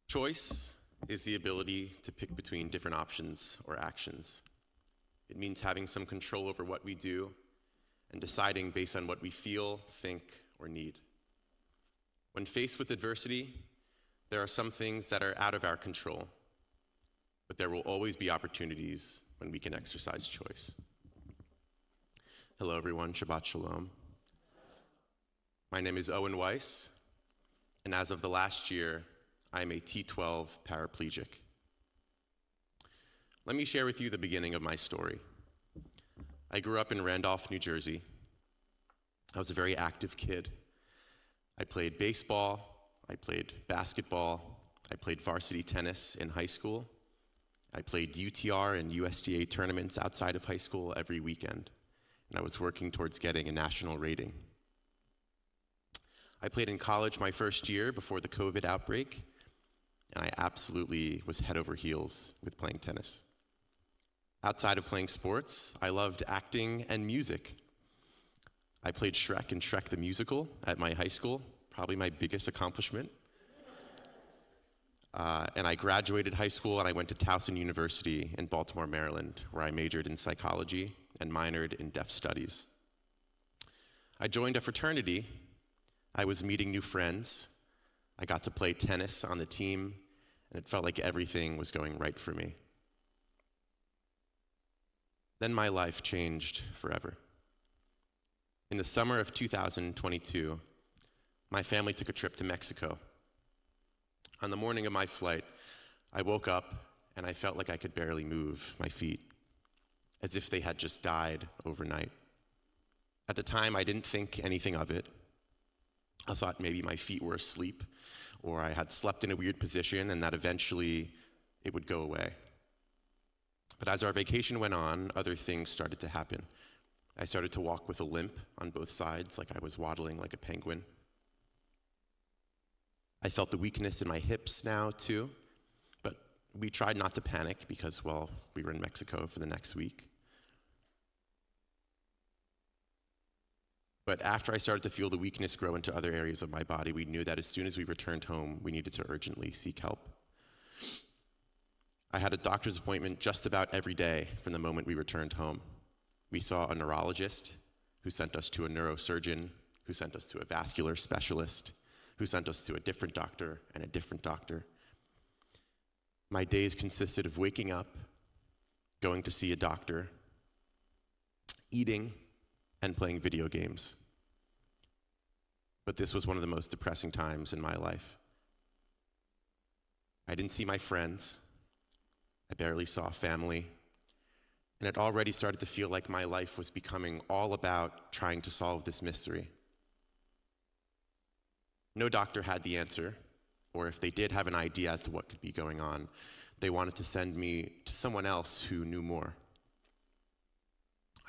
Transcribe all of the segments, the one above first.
Choice is the ability to pick between different options or actions. It means having some control over what we do and deciding based on what we feel, think, or need. When faced with adversity, there are some things that are out of our control, but there will always be opportunities when we can exercise choice. Hello, everyone. Shabbat Shalom. My name is Owen Weiss, and as of the last year, I am a T12 paraplegic. Let me share with you the beginning of my story. I grew up in Randolph, New Jersey. I was a very active kid. I played baseball, I played basketball, I played varsity tennis in high school. I played UTR and USTA tournaments outside of high school every weekend, and I was working towards getting a national rating. I played in college my first year before the COVID outbreak, and I absolutely was head over heels with playing tennis. Outside of playing sports, I loved acting and music. I played Shrek in Shrek the Musical at my high school, probably my biggest accomplishment. And I graduated high school and I went to Towson University in Baltimore, Maryland, where I majored in psychology and minored in deaf studies. I joined a fraternity. I was meeting new friends. I got to play tennis on the team, and it felt like everything was going right for me. Then my life changed forever. In the summer of 2022, my family took a trip to Mexico. On the morning of my flight, I woke up and I felt like I could barely move my feet, as if they had just died overnight. At the time, I didn't think anything of it. I thought maybe my feet were asleep, or I had slept in a weird position and that eventually it would go away. But as our vacation went on, other things started to happen. I started to walk with a limp on both sides, like I was waddling like a penguin. I felt the weakness in my hips now, too, but we tried not to panic because, well, we were in Mexico for the next week. But after I started to feel the weakness grow into other areas of my body, we knew that as soon as we returned home, we needed to urgently seek help. I had a doctor's appointment just about every day from the moment we returned home. We saw a neurologist who sent us to a neurosurgeon, who sent us to a vascular specialist, who sent us to a different doctor and a different doctor. My days consisted of waking up, going to see a doctor, eating, and playing video games. But this was one of the most depressing times in my life. I didn't see my friends. I barely saw family. And it already started to feel like my life was becoming all about trying to solve this mystery. No doctor had the answer, or if they did have an idea as to what could be going on, they wanted to send me to someone else who knew more.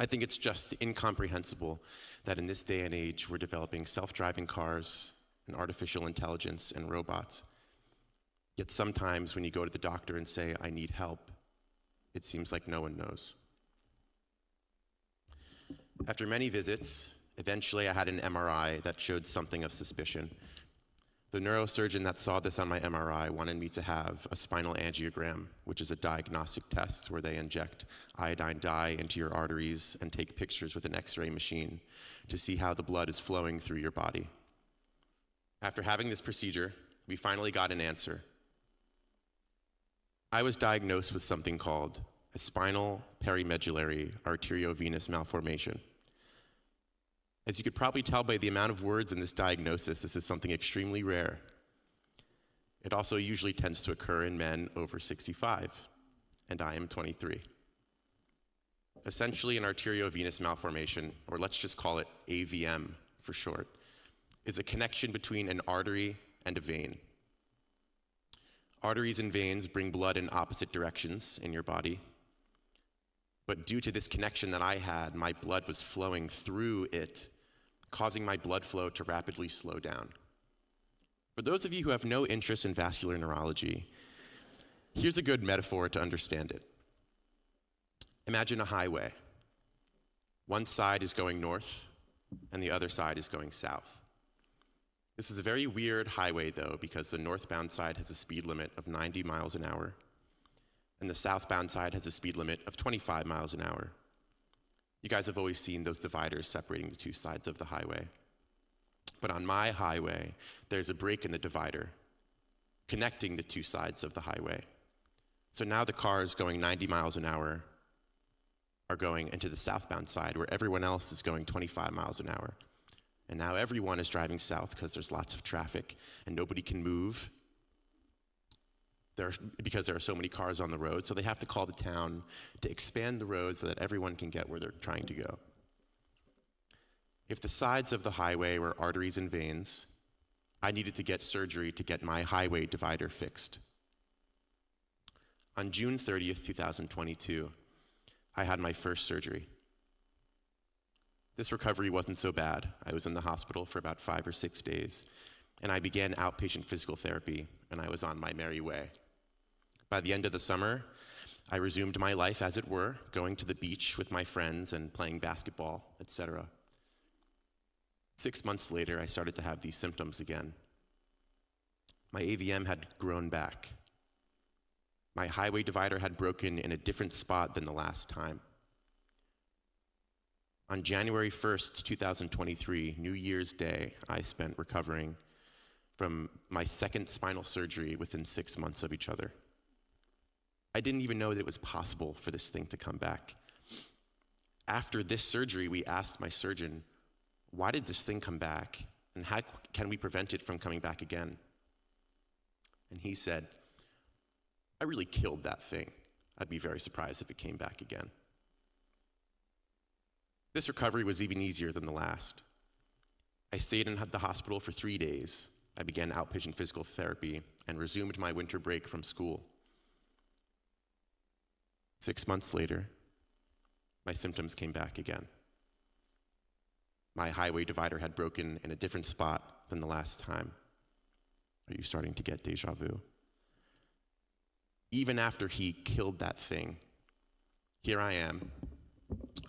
I think it's just incomprehensible that in this day and age, we're developing self-driving cars and artificial intelligence and robots. Yet sometimes when you go to the doctor and say, I need help, it seems like no one knows. After many visits, eventually I had an MRI that showed something of suspicion. The neurosurgeon that saw this on my MRI wanted me to have a spinal angiogram, which is a diagnostic test where they inject iodine dye into your arteries and take pictures with an X-ray machine to see how the blood is flowing through your body. After having this procedure, we finally got an answer. I was diagnosed with something called a spinal perimedullary arteriovenous malformation. As you could probably tell by the amount of words in this diagnosis, this is something extremely rare. It also usually tends to occur in men over 65, and I am 23. Essentially, an arteriovenous malformation, or let's just call it AVM for short, is a connection between an artery and a vein. Arteries and veins bring blood in opposite directions in your body. But due to this connection that I had, my blood was flowing through it, causing my blood flow to rapidly slow down. For those of you who have no interest in vascular neurology, here's a good metaphor to understand it. Imagine a highway. One side is going north, and the other side is going south. This is a very weird highway, though, because the northbound side has a speed limit of 90 miles an hour, and the southbound side has a speed limit of 25 miles an hour. You guys have always seen those dividers separating the two sides of the highway. But on my highway, there's a break in the divider connecting the two sides of the highway. So now the cars going 90 miles an hour are going into the southbound side where everyone else is going 25 miles an hour. And now everyone is driving south because there's lots of traffic and nobody can move because there are so many cars on the road. So they have to call the town to expand the road so that everyone can get where they're trying to go. If the sides of the highway were arteries and veins, I needed to get surgery to get my highway divider fixed. On June 30th, 2022, I had my first surgery. This recovery wasn't so bad. I was in the hospital for about 5 or 6 days, and I began outpatient physical therapy, and I was on my merry way. By the end of the summer, I resumed my life as it were, going to the beach with my friends and playing basketball, etc. 6 months later, I started to have these symptoms again. My AVM had grown back. My highway divider had broken in a different spot than the last time. On January 1st, 2023, New Year's Day, I spent recovering from my second spinal surgery within 6 months of each other. I didn't even know that it was possible for this thing to come back. After this surgery, we asked my surgeon, why did this thing come back, and how can we prevent it from coming back again? And he said, I really killed that thing. I'd be very surprised if it came back again. This recovery was even easier than the last. I stayed in the hospital for 3 days. I began outpatient physical therapy and resumed my winter break from school. 6 months later, my symptoms came back again. My highway divider had broken in a different spot than the last time. Are you starting to get deja vu? Even after he killed that thing, here I am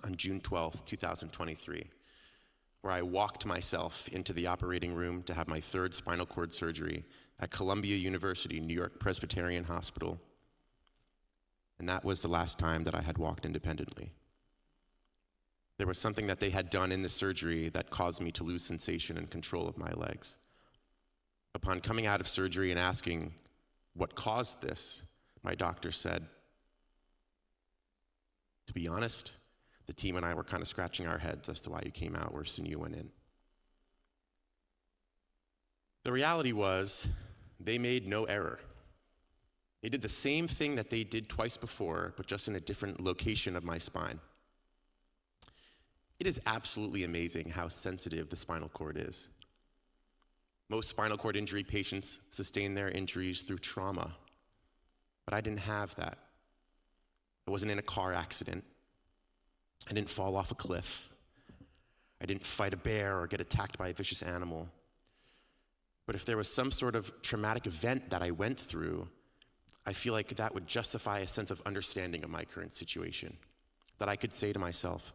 on June 12th, 2023, where I walked myself into the operating room to have my third spinal cord surgery at Columbia University, New York Presbyterian Hospital. And that was the last time that I had walked independently. There was something that they had done in the surgery that caused me to lose sensation and control of my legs. Upon coming out of surgery and asking what caused this, my doctor said, to be honest, the team and I were kind of scratching our heads as to why you came out worse than you went in. The reality was, they made no error. They did the same thing that they did twice before, but just in a different location of my spine. It is absolutely amazing how sensitive the spinal cord is. Most spinal cord injury patients sustain their injuries through trauma, but I didn't have that. I wasn't in a car accident. I didn't fall off a cliff. I didn't fight a bear or get attacked by a vicious animal. But if there was some sort of traumatic event that I went through, I feel like that would justify a sense of understanding of my current situation. That I could say to myself,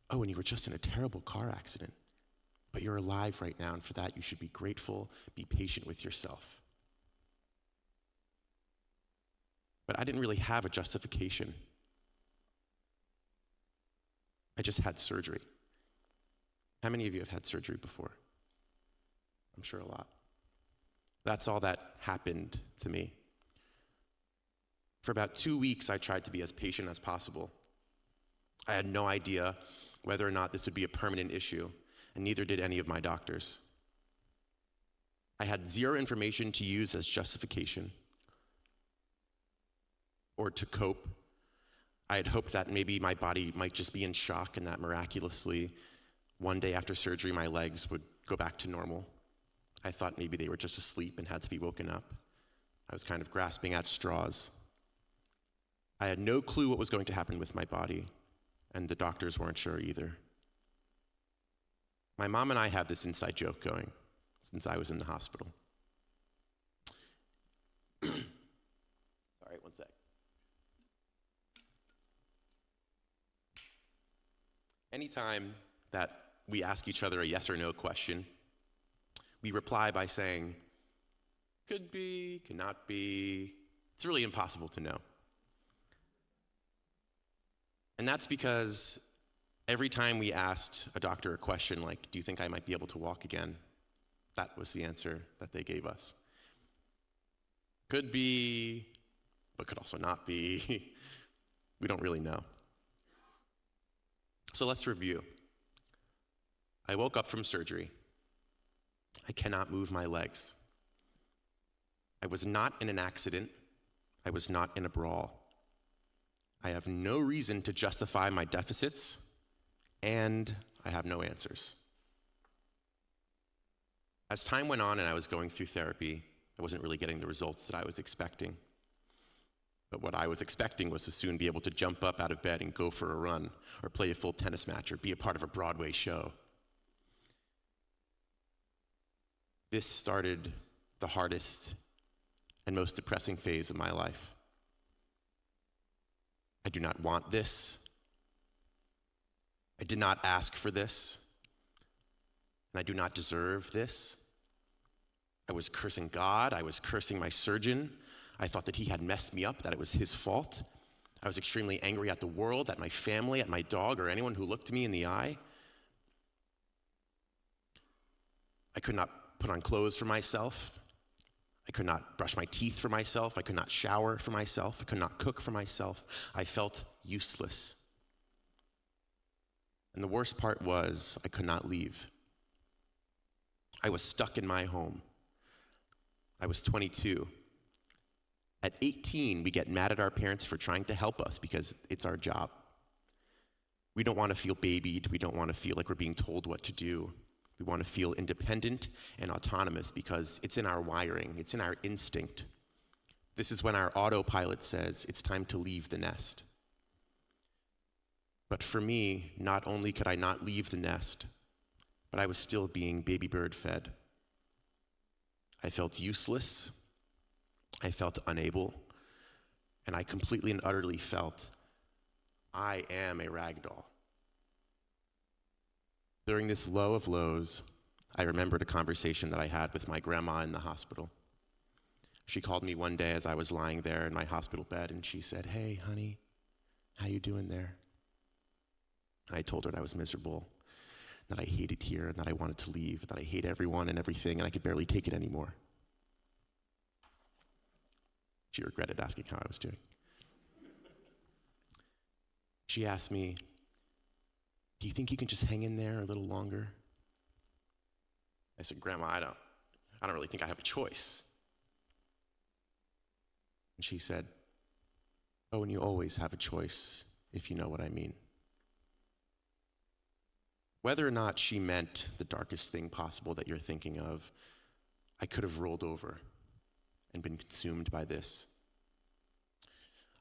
oh, and you were just in a terrible car accident, but you're alive right now, and for that you should be grateful, be patient with yourself. But I didn't really have a justification. I just had surgery. How many of you have had surgery before? I'm sure a lot. That's all that happened to me. For about 2 weeks, I tried to be as patient as possible. I had no idea whether or not this would be a permanent issue, and neither did any of my doctors. I had zero information to use as justification or to cope. I had hoped that maybe my body might just be in shock and that miraculously, one day after surgery, my legs would go back to normal. I thought maybe they were just asleep and had to be woken up. I was kind of grasping at straws. I had no clue what was going to happen with my body, and the doctors weren't sure either. My mom and I had this inside joke going since I was in the hospital. Sorry, one sec. Anytime that we ask each other a yes or no question, We reply by saying, could be, cannot be. It's really impossible to know. And that's because every time we asked a doctor a question like, do you think I might be able to walk again? That was the answer that they gave us. Could be, but could also not be. We don't really know. So let's review. I woke up from surgery. I cannot move my legs. I was not in an accident. I was not in a brawl. I have no reason to justify my deficits, and I have no answers. As time went on and I was going through therapy, I wasn't really getting the results that I was expecting. But what I was expecting was to soon be able to jump up out of bed and go for a run, or play a full tennis match, or be a part of a Broadway show. This started the hardest and most depressing phase of my life. I do not want this. I did not ask for this. And I do not deserve this. I was cursing God. I was cursing my surgeon. I thought that he had messed me up, that it was his fault. I was extremely angry at the world, at my family, at my dog, or anyone who looked me in the eye. I could not put on clothes for myself. I could not brush my teeth for myself. I could not shower for myself. I could not cook for myself. I felt useless. And the worst part was I could not leave. I was stuck in my home. I was 22. At 18, we get mad at our parents for trying to help us because it's our job. We don't want to feel babied. We don't want to feel like we're being told what to do. We want to feel independent and autonomous because it's in our wiring. It's in our instinct. This is when our autopilot says it's time to leave the nest. But for me, not only could I not leave the nest, but I was still being baby bird fed. I felt useless, I felt unable, and I completely and utterly felt I am a rag doll. During this low of lows, I remembered a conversation that I had with my grandma in the hospital. She called me one day as I was lying there in my hospital bed, and she said, "Hey, honey, how you doing there?" And I told her that I was miserable, that I hated here, and that I wanted to leave, that I hate everyone and everything, and I could barely take it anymore. She regretted asking how I was doing. She asked me, "Do you think you can just hang in there a little longer?" I said, "Grandma, I don't really think I have a choice." And she said, "Oh, and you always have a choice, if you know what I mean." Whether or not she meant the darkest thing possible that you're thinking of, I could have rolled over and been consumed by this.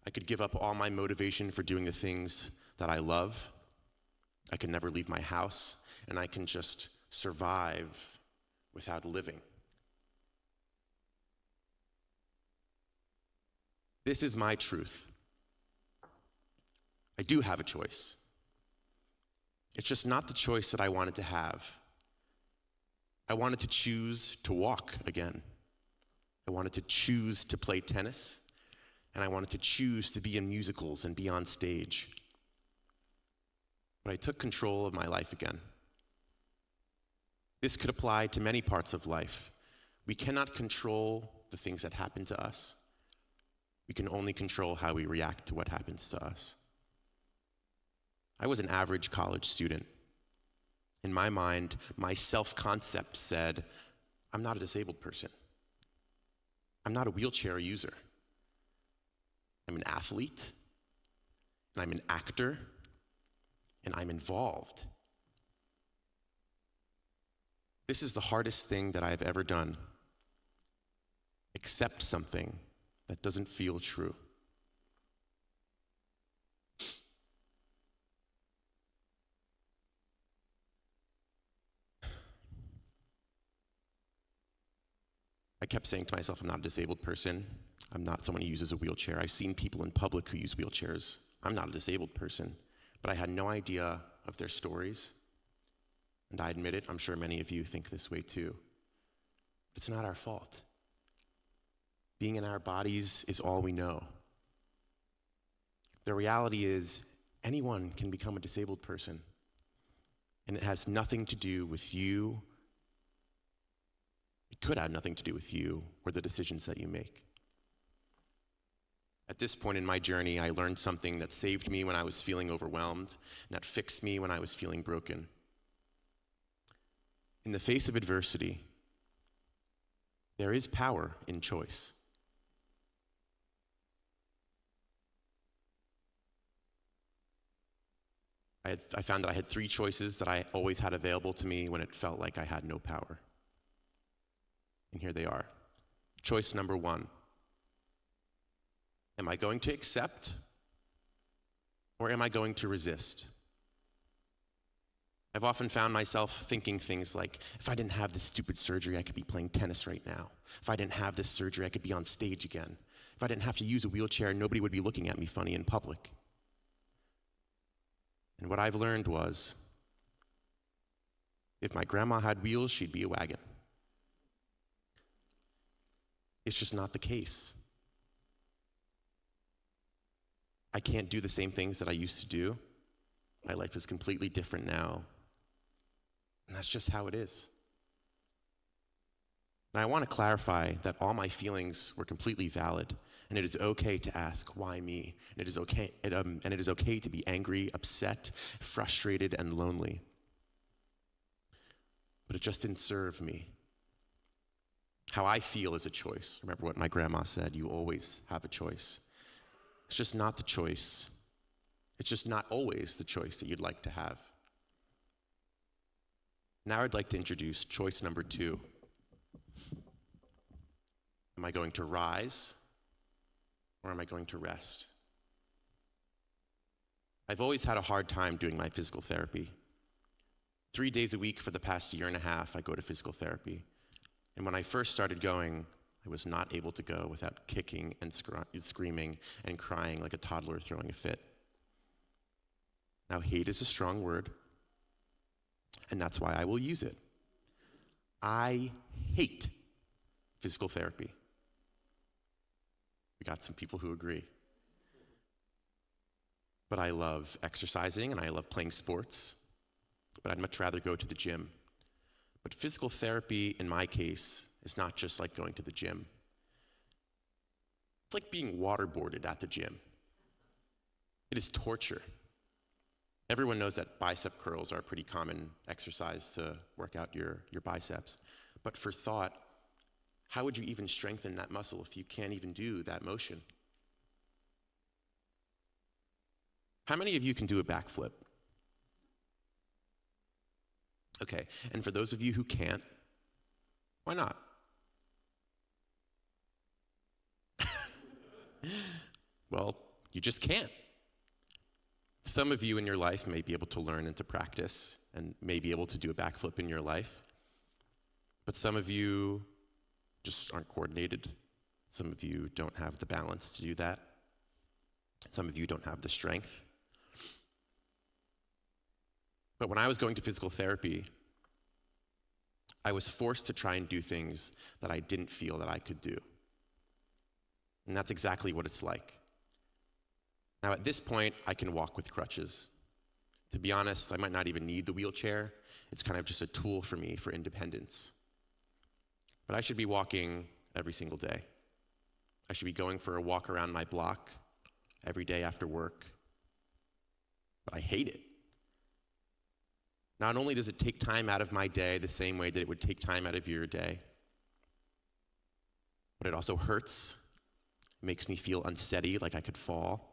I could give up all my motivation for doing the things that I love. I can never leave my house, and I can just survive without living. This is my truth. I do have a choice. It's just not the choice that I wanted to have. I wanted to choose to walk again. I wanted to choose to play tennis, and I wanted to choose to be in musicals and be on stage. But I took control of my life again. This could apply to many parts of life. We cannot control the things that happen to us. We can only control how we react to what happens to us. I was an average college student. In my mind, my self-concept said, I'm not a disabled person. I'm not a wheelchair user. I'm an athlete, and I'm an actor, and I'm involved. This is the hardest thing that I've ever done. Accept something that doesn't feel true. I kept saying to myself, I'm not a disabled person. I'm not someone who uses a wheelchair. I've seen people in public who use wheelchairs. I'm not a disabled person. But I had no idea of their stories. And I admit it, I'm sure many of you think this way too. It's not our fault. Being in our bodies is all we know. The reality is, anyone can become a disabled person, and it has nothing to do with you. It could have nothing to do with you or the decisions that you make. At this point in my journey, I learned something that saved me when I was feeling overwhelmed, and that fixed me when I was feeling broken. In the face of adversity, there is power in choice. I found that I had three choices that I always had available to me when it felt like I had no power. And here they are. Choice number one. Am I going to accept, or am I going to resist? I've often found myself thinking things like, if I didn't have this stupid surgery, I could be playing tennis right now. If I didn't have this surgery, I could be on stage again. If I didn't have to use a wheelchair, nobody would be looking at me funny in public. And what I've learned was, if my grandma had wheels, she'd be a wagon. It's just not the case. I can't do the same things that I used to do. My life is completely different now. And that's just how it is. Now, I want to clarify that all my feelings were completely valid, and it is okay to ask, why me? And it is okay to be angry, upset, frustrated, and lonely. But it just didn't serve me. How I feel is a choice. Remember what my grandma said, you always have a choice. It's just not the choice. It's just not always the choice that you'd like to have. Now I'd like to introduce choice number two. Am I going to rise, or am I going to rest? I've always had a hard time doing my physical therapy. 3 days a week for the past year and a half, I go to physical therapy. And when I first started going, I was not able to go without kicking and screaming and crying like a toddler throwing a fit. Now, hate is a strong word, and that's why I will use it. I hate physical therapy. We got some people who agree. But I love exercising and I love playing sports, but I'd much rather go to the gym. But physical therapy, in my case, is not just like going to the gym. It's like being waterboarded at the gym. It is torture. Everyone knows that bicep curls are a pretty common exercise to work out your biceps. But for thought, how would you even strengthen that muscle if you can't even do that motion? How many of you can do a backflip? Okay, and for those of you who can't, why not? Well, you just can't. Some of you in your life may be able to learn and to practice and may be able to do a backflip in your life, but some of you just aren't coordinated. Some of you don't have the balance to do that. Some of you don't have the strength. But when I was going to physical therapy, I was forced to try and do things that I didn't feel that I could do. And that's exactly what it's like. Now, at this point, I can walk with crutches. To be honest, I might not even need the wheelchair. It's kind of just a tool for me for independence. But I should be walking every single day. I should be going for a walk around my block every day after work. But I hate it. Not only does it take time out of my day the same way that it would take time out of your day, but it also hurts. It makes me feel unsteady, like I could fall.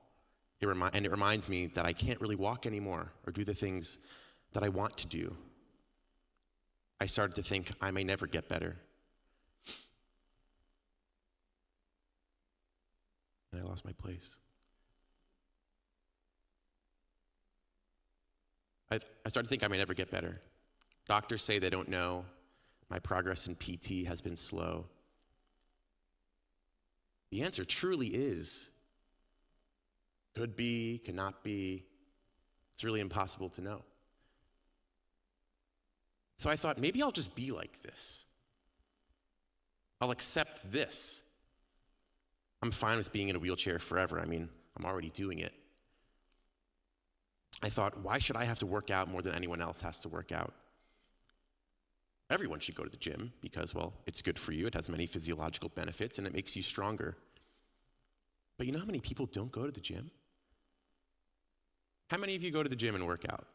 And it reminds me that I can't really walk anymore or do the things that I want to do. I started to think I may never get better. And I lost my place. I started to think I may never get better. Doctors say they don't know. My progress in PT has been slow. The answer truly is could be, cannot be. It's really impossible to know. So I thought, maybe I'll just be like this. I'll accept this. I'm fine with being in a wheelchair forever. I mean, I'm already doing it. I thought, why should I have to work out more than anyone else has to work out? Everyone should go to the gym because, well, it's good for you. It has many physiological benefits and it makes you stronger. But you know how many people don't go to the gym? How many of you go to the gym and work out?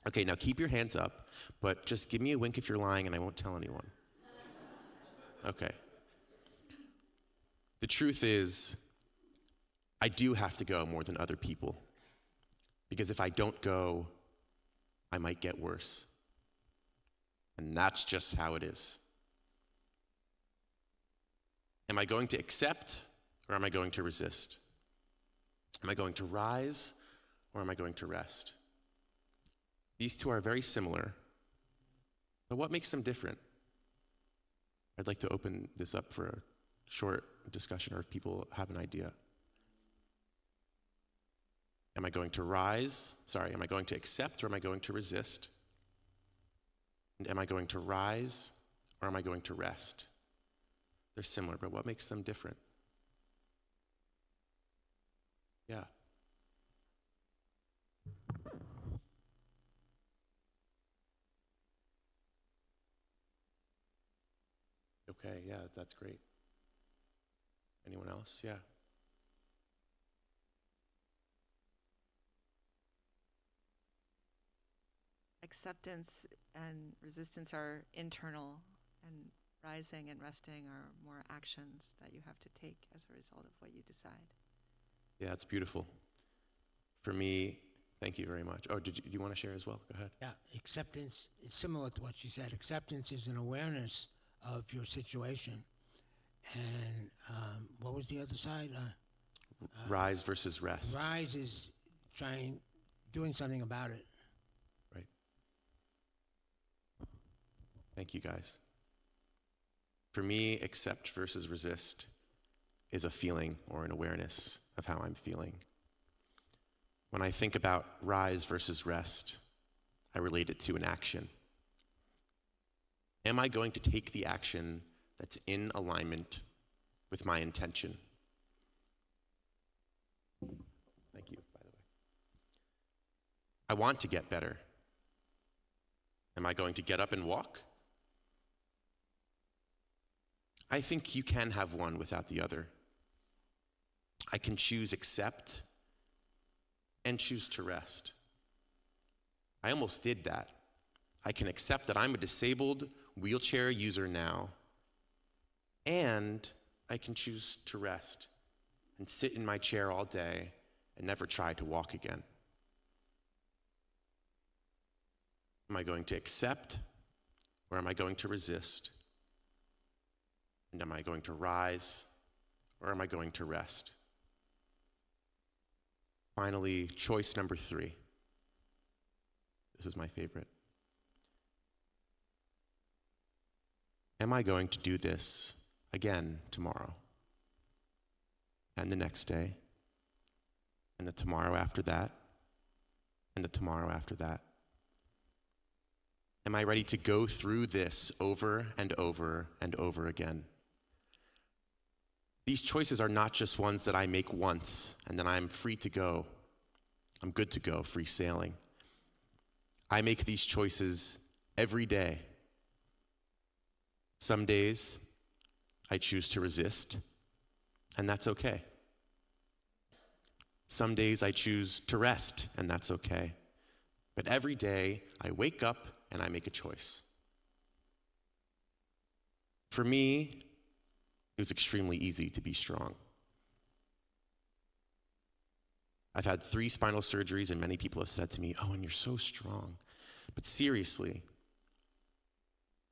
Okay, now keep your hands up, but just give me a wink if you're lying and I won't tell anyone. Okay. The truth is, I do have to go more than other people. Because if I don't go, I might get worse. And that's just how it is. Am I going to accept or am I going to resist? Am I going to rise or am I going to rest? These two are very similar, but what makes them different? I'd like to open this up for a short discussion, or if people have an idea. Am I going to am I going to accept or am I going to resist? And am I going to rise or am I going to rest? They're similar, but what makes them different? Yeah. Okay, yeah, that's great. Anyone else? Yeah. Acceptance and resistance are internal, and rising and resting are more actions that you have to take as a result of what you decide. Yeah, it's beautiful. For me, thank you very much. Oh, do you want to share as well? Go ahead. Yeah, acceptance is similar to what you said. Acceptance is an awareness of your situation. And what was the other side? Rise versus rest. Rise is doing something about it. Right. Thank you, guys. For me, accept versus resist is a feeling or an awareness of how I'm feeling. When I think about rise versus rest, I relate it to an action. Am I going to take the action that's in alignment with my intention? Thank you, by the way. I want to get better. Am I going to get up and walk? I think you can have one without the other. I can choose accept and choose to rest. I almost did that. I can accept that I'm a disabled wheelchair user now, and I can choose to rest and sit in my chair all day and never try to walk again. Am I going to accept or am I going to resist? And am I going to rise or am I going to rest? Finally, choice number 3. This is my favorite. Am I going to do this again tomorrow? And the next day? And the tomorrow after that? And the tomorrow after that? Am I ready to go through this over and over and over again? These choices are not just ones that I make once and then I'm free to go. I'm good to go, free sailing. I make these choices every day. Some days I choose to resist, and that's okay. Some days I choose to rest, and that's okay. But every day I wake up and I make a choice. For me, it was extremely easy to be strong. I've had 3 spinal surgeries, and many people have said to me, "Owen, you're so strong." But seriously,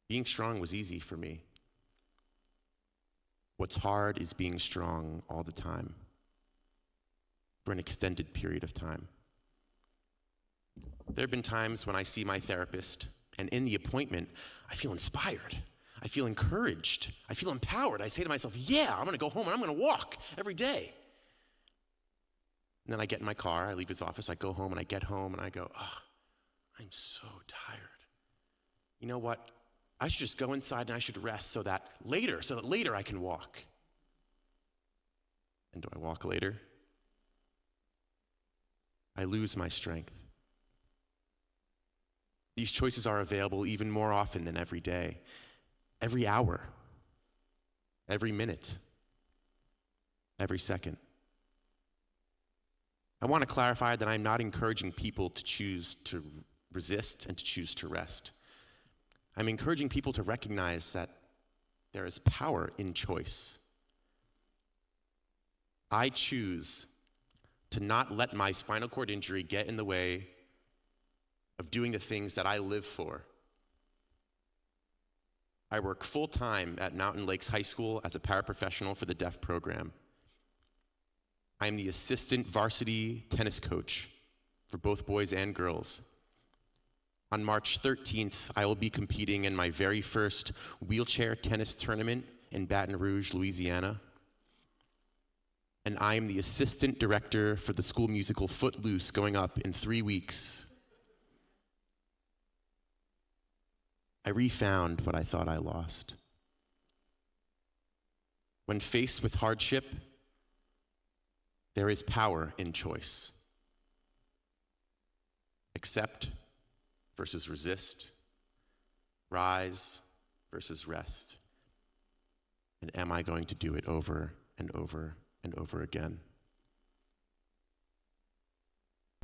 being strong was easy for me. What's hard is being strong all the time, for an extended period of time. There have been times when I see my therapist, and in the appointment, I feel inspired. I feel encouraged. I feel empowered. I say to myself, yeah, I'm going to go home and I'm going to walk every day. And then I get in my car, I leave his office, I go home, and I get home, and I go, I'm so tired. You know what? I should just go inside and I should rest so that later I can walk. And do I walk later? I lose my strength. These choices are available even more often than every day, every hour, every minute, every second. I want to clarify that I'm not encouraging people to choose to resist and to choose to rest. I'm encouraging people to recognize that there is power in choice. I choose to not let my spinal cord injury get in the way of doing the things that I live for. I work full-time at Mountain Lakes High School as a paraprofessional for the deaf program. I am the assistant varsity tennis coach for both boys and girls. On March 13th, I will be competing in my very first wheelchair tennis tournament in Baton Rouge, Louisiana. And I am the assistant director for the school musical Footloose going up in 3 weeks. I refound what I thought I lost. When faced with hardship, there is power in choice. Accept versus resist. Rise versus rest. And am I going to do it over and over and over again?